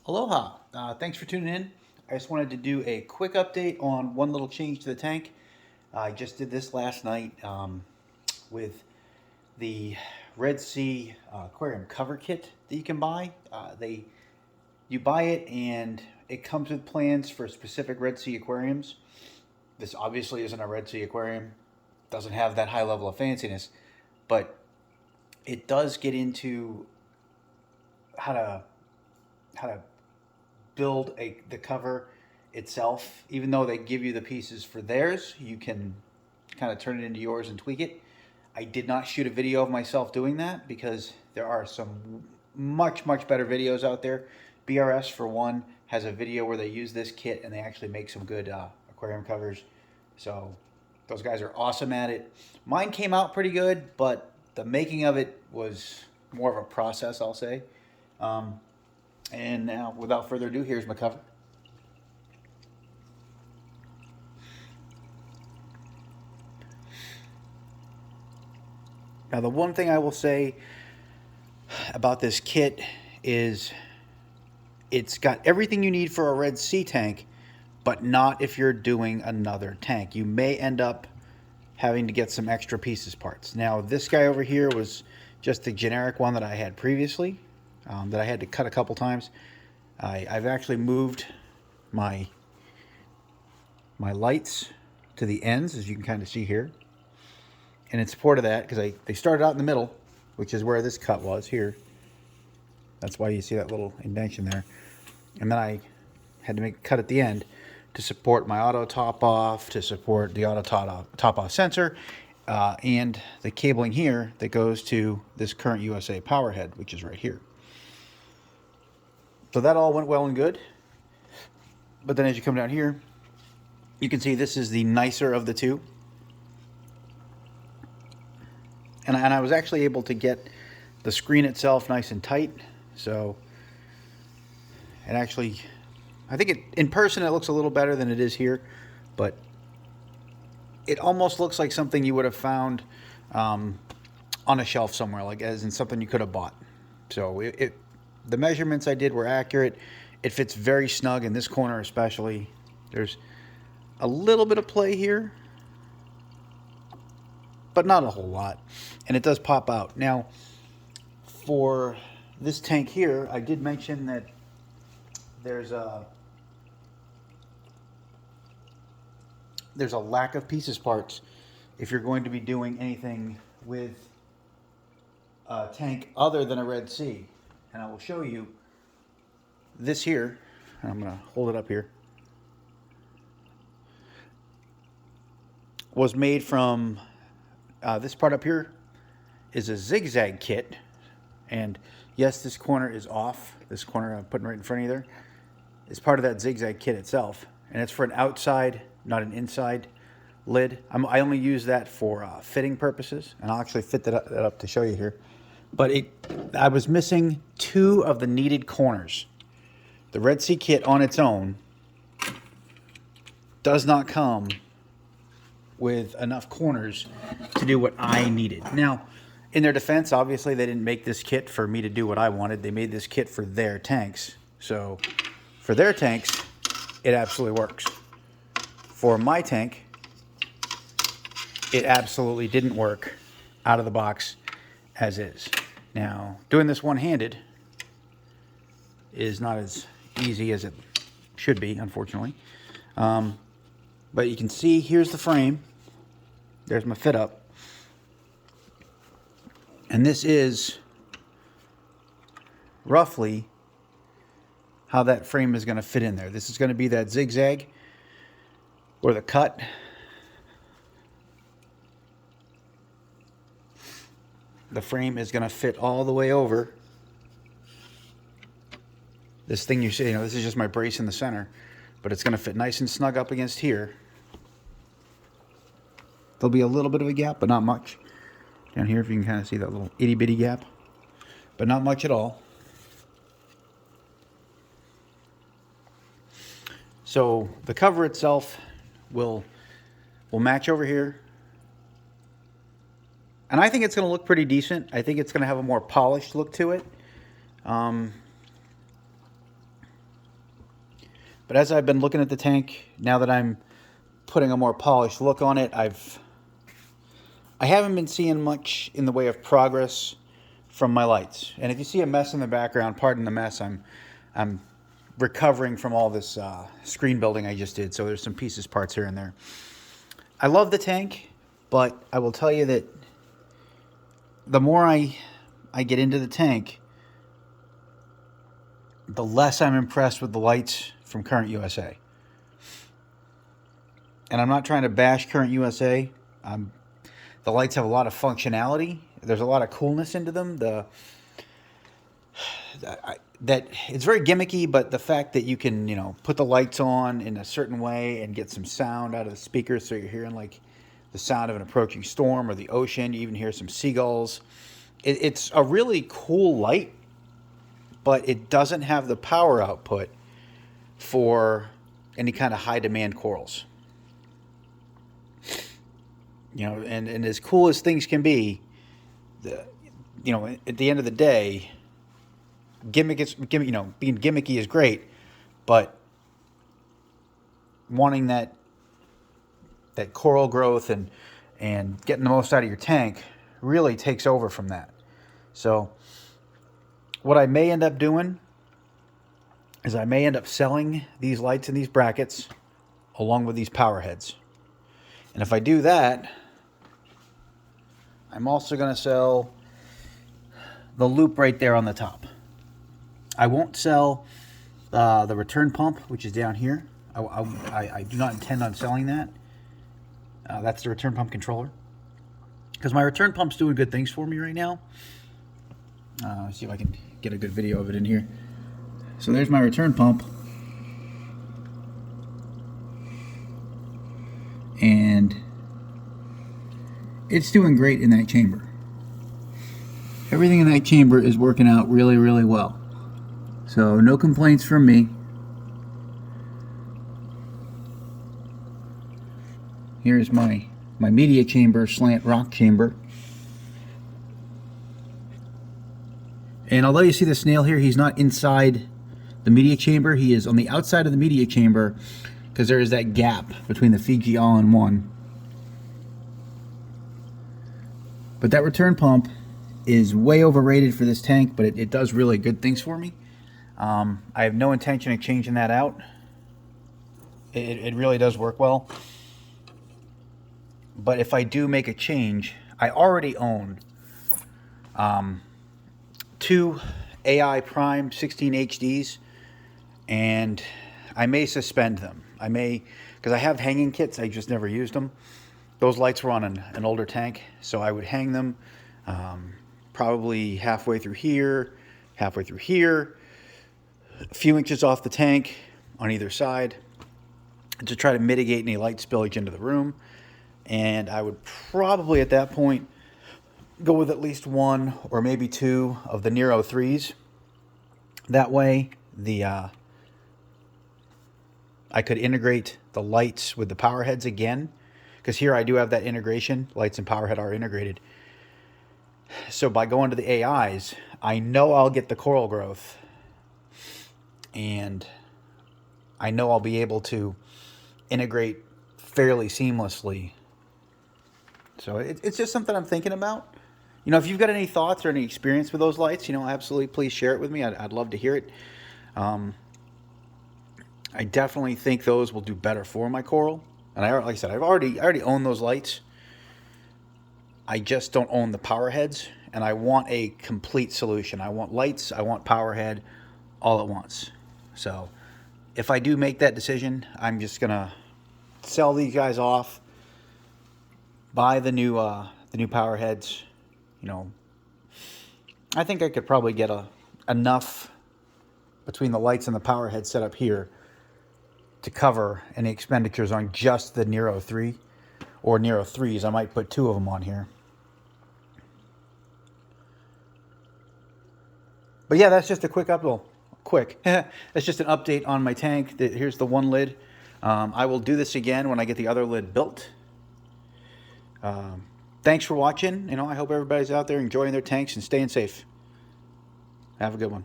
Aloha. Thanks for tuning in. I just wanted to do a quick update on one little change to the tank. I just did this last night with the Red Sea aquarium cover kit that you can buy. You buy it and it comes with plans for specific Red Sea aquariums. This obviously isn't a Red Sea aquarium. Doesn't have that high level of fanciness, but it does get into how to how to build the cover itself. Even though they give you the pieces for theirs, you can kind of turn it into yours and tweak it. I did not shoot a video of myself doing that because there are some much better videos out there. BRS for one has a video where they use this kit and they actually make some good aquarium covers. So those guys are awesome at it. Mine came out pretty good, but the making of it was more of a process, I'll say. And now, without further ado, here's my cover. Now, the one thing I will say about this kit is it's got everything you need for a Red Sea tank, but not if you're doing another tank. You may end up having to get some extra pieces parts. Now, this guy over here was just the generic one that I had previously, that I had to cut a couple times. I've actually moved my lights to the ends, as you can kind of see here. And in support of that, because they started out in the middle, which is where this cut was here. That's why you see that little indentation there. And then I had to make a cut at the end to support my auto top off, to support the auto top off sensor, and the cabling here that goes to this current USA power head, which is right here. So that all went well and good. But then as you come down here, you can see this is the nicer of the two. And I was actually able to get the screen itself nice and tight. So it actually, I think in person it looks a little better than it is here, but it almost looks like something you would have found on a shelf somewhere, like as in something you could have bought. So the measurements I did were accurate. It fits very snug in this corner especially. There's a little bit of play here, but not a whole lot. And it does pop out. Now, for this tank here, I did mention that there's a lack of pieces parts if you're going to be doing anything with a tank other than a Red Sea. And I will show you this here. I'm going to hold it up here. Was made from this part up here is a zigzag kit. And yes, this corner is off. This corner I'm putting right in front of you there is part of that zigzag kit itself. And it's for an outside, not an inside lid. I only use that for fitting purposes. And I'll actually fit that up to show you here. But I was missing two of the needed corners. The Red Sea kit on its own does not come with enough corners to do what I needed. Now, in their defense, obviously they didn't make this kit for me to do what I wanted. They made this kit for their tanks. So for their tanks, it absolutely works. For my tank, it absolutely didn't work out of the box as is. Now, doing this one-handed is not as easy as it should be, unfortunately. But you can see, here's the frame. There's my fit up. And this is roughly how that frame is going to fit in there. This is going to be that zigzag or the cut. The frame is going to fit all the way over. This thing you see, this is just my brace in the center, but it's going to fit nice and snug up against here. There'll be a little bit of a gap, but not much. Down here, if you can kind of see that little itty bitty gap, but not much at all. So the cover itself will match over here. And I think it's going to look pretty decent. I think it's going to have a more polished look to it. But as I've been looking at the tank, now that I'm putting a more polished look on it, I haven't been seeing much in the way of progress from my lights. And if you see a mess in the background, pardon the mess. I'm recovering from all this screen building I just did, so there's some pieces, parts here and there. I love the tank, but I will tell you that the more I get into the tank, the less I'm impressed with the lights from Current USA. And I'm not trying to bash Current USA. The lights have a lot of functionality. There's a lot of coolness into them. That it's very gimmicky, but the fact that you can, put the lights on in a certain way and get some sound out of the speakers, so you're hearing like the sound of an approaching storm or the ocean. You even hear some seagulls. It's a really cool light, but it doesn't have the power output for any kind of high demand corals. And as cool as things can be, at the end of the day, being gimmicky is great, but wanting that coral growth and getting the most out of your tank really takes over from that. So what I may end up doing is I may end up selling these lights and these brackets along with these power heads. And if I do that, I'm also going to sell the loop right there on the top. I won't sell the return pump, which is down here. I do not intend on selling that. That's the return pump controller, because my return pump's doing good things for me right now. Let's see if I can get a good video of it in here. So there's my return pump. And it's doing great in that chamber. Everything in that chamber is working out really, really well. So no complaints from me. Here's my media chamber, slant rock chamber. And although you see the snail here, he's not inside the media chamber. He is on the outside of the media chamber, because there is that gap between the Fiji all-in-one. But that return pump is way overrated for this tank, but it does really good things for me. I have no intention of changing that out. It really does work well. But if I do make a change, I already own two AI Prime 16 HDs, and I may suspend them. I may, because I have hanging kits, I just never used them. Those lights were on an older tank, so I would hang them probably halfway through here, a few inches off the tank on either side, to try to mitigate any light spillage into the room. And I would probably at that point go with at least one or maybe two of the Nero 3s. That way I could integrate the lights with the power heads again, because here I do have that integration. Lights and power head are integrated. So by going to the AIs, I know I'll get the coral growth, and I know I'll be able to integrate fairly seamlessly. So it's just something I'm thinking about. If you've got any thoughts or any experience with those lights, absolutely please share it with me. I'd love to hear it. I definitely think those will do better for my coral. And like I said, I already own those lights. I just don't own the power heads, and I want a complete solution. I want lights, I want power head, all at once. So if I do make that decision, I'm just gonna sell these guys off, buy the new power heads. I think I could probably get enough between the lights and the power head set up here to cover any expenditures on just the Nero 3 or Nero 3s. I might put two of them on here. But yeah, that's just a quick update. That's just an update on my tank. Here's the one lid. I will do this again when I get the other lid built. Thanks for watching. I hope everybody's out there enjoying their tanks and staying safe. Have a good one.